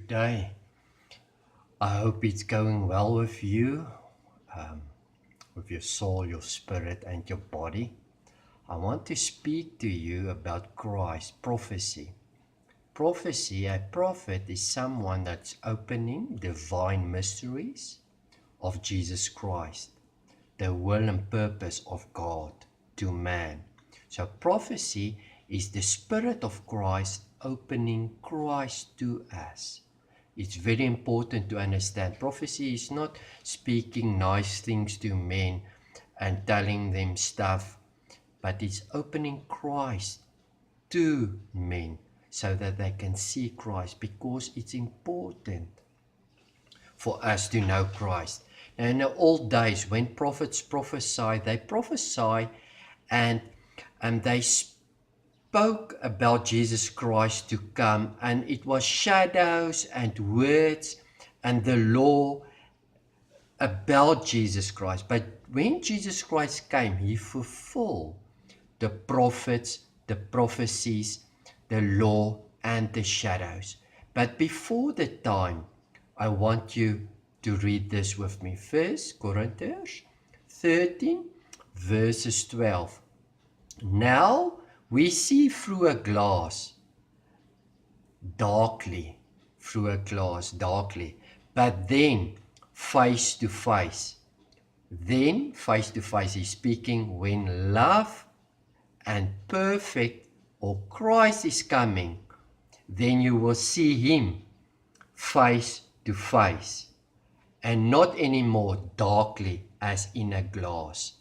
Good day. I hope it's going well with you, um, with your soul, your spirit, and your body. I want to speak to you about Christ, prophecy. Prophecy, a prophet is someone that's opening divine mysteries of Jesus Christ, the will and purpose of God to man. So prophecy is the Spirit of Christ opening Christ to us. It's very important to understand. Prophecy is not speaking nice things to men and telling them stuff, but it's opening Christ to men so that they can see Christ, because it's important for us to know Christ. Now, in the old days, when prophets prophesy, they prophesy and they spoke about Jesus Christ to come, and it was shadows and words and the law about Jesus Christ. But when Jesus Christ came, he fulfilled the prophets, the prophecies, the law, and the shadows. But before the time, I want you to read this with me. 1 Corinthians 13, verses 12. Now we see through a glass, darkly, but then face to face. Then face to face is speaking when love and perfect or Christ is coming, then you will see him face to face and not anymore darkly as in a glass.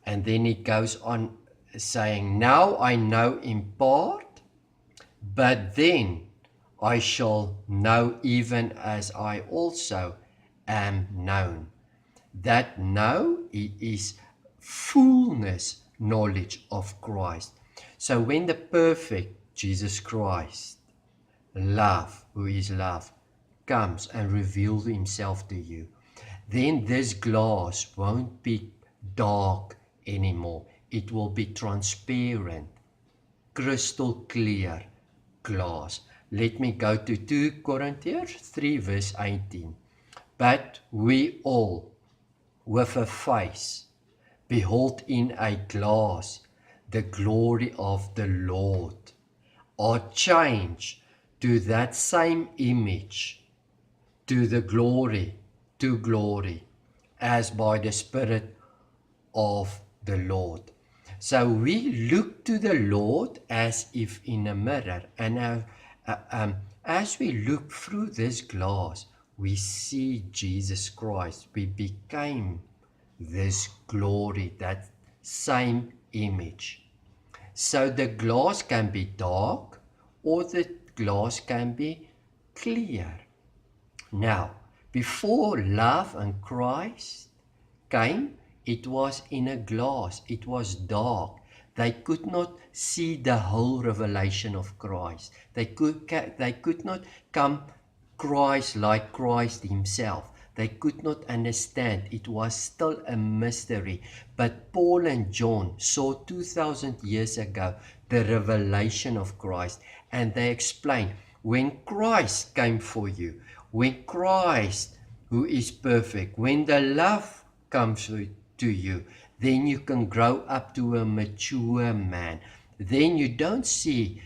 And then it goes on saying, now I know in part, but then I shall know even as I also am known. That now it is fullness knowledge of Christ. So when the perfect Jesus Christ, love, who is love, comes and reveals himself to you, then this glass won't be dark anymore. It will be transparent, crystal clear glass. Let me go to 2 Corinthians 3 verse 18. But we all, with a face, behold in a glass the glory of the Lord, are changed to that same image, to glory, as by the Spirit of the Lord. So we look to the Lord as if in a mirror, and as we look through this glass, we see Jesus Christ. We became this glory, that same image. So the glass can be dark or the glass can be clear. Now, before love and Christ came, it was in a glass, it was dark. They could not see the whole revelation of Christ. They could not come Christ like Christ himself. They could not understand. It was still a mystery. But Paul and John saw 2,000 years ago the revelation of Christ, and they explained, when Christ came for you, when Christ, who is perfect, when the love comes to you, then you can grow up to a mature man. Then you don't see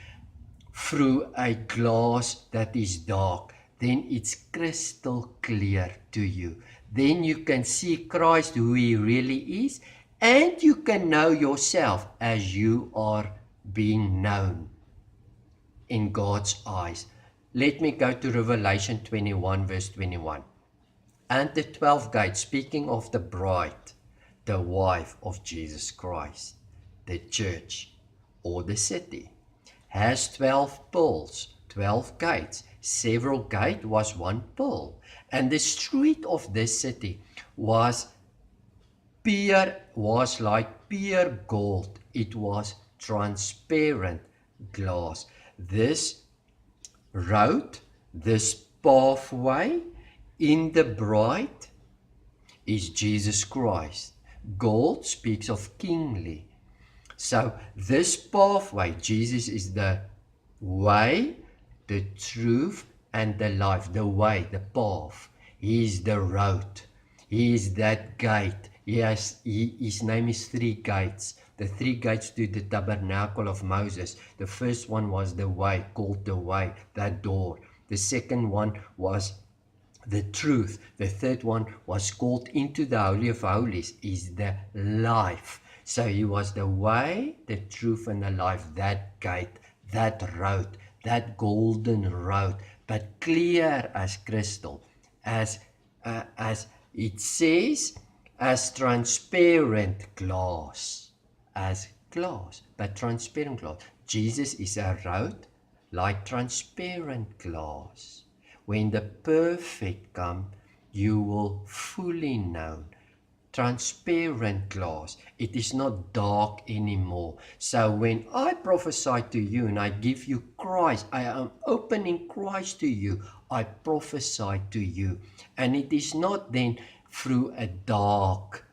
through a glass that is dark. Then it's crystal clear to you. Then you can see Christ, who he really is, and you can know yourself as you are being known in God's eyes. Let me go to Revelation 21 verse 21. And the 12 gates, speaking of the bride, the wife of Jesus Christ, the church or the city, has 12 pearls, 12 gates. Several gates was one pearl. And the street of this city was like pure gold. It was transparent glass. This road, this pathway in the bride is Jesus Christ. Gold speaks of kingly. So this pathway, Jesus is the way, the truth, and the life, the way, the path. He is the road. He is that gate. His name is three gates. The three gates to the tabernacle of Moses. The first one was the way, called the way, that door. The second one was the truth. The third one was called into the Holy of Holies, is the life. So he was the way, the truth, and the life, that gate, that road, that golden road, but clear as crystal, as it says, as transparent glass, as glass, but transparent glass. Jesus is a road like transparent glass. When the perfect come, you will fully know. Transparent glass. It is not dark anymore. So when I prophesy to you and I give you Christ, I am opening Christ to you, I prophesy to you. And it is not then through a dark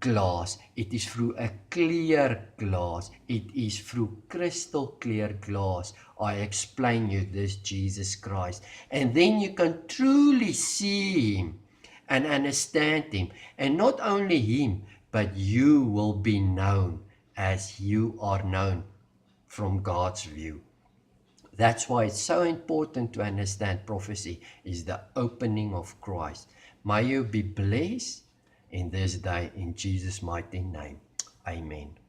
glass. It is through a clear glass. It is through crystal clear glass. I explain you this Jesus Christ. And then you can truly see him and understand him. And not only him, but you will be known as you are known from God's view. That's why it's so important to understand prophecy is the opening of Christ. May you be blessed in this day in Jesus' mighty name. Amen.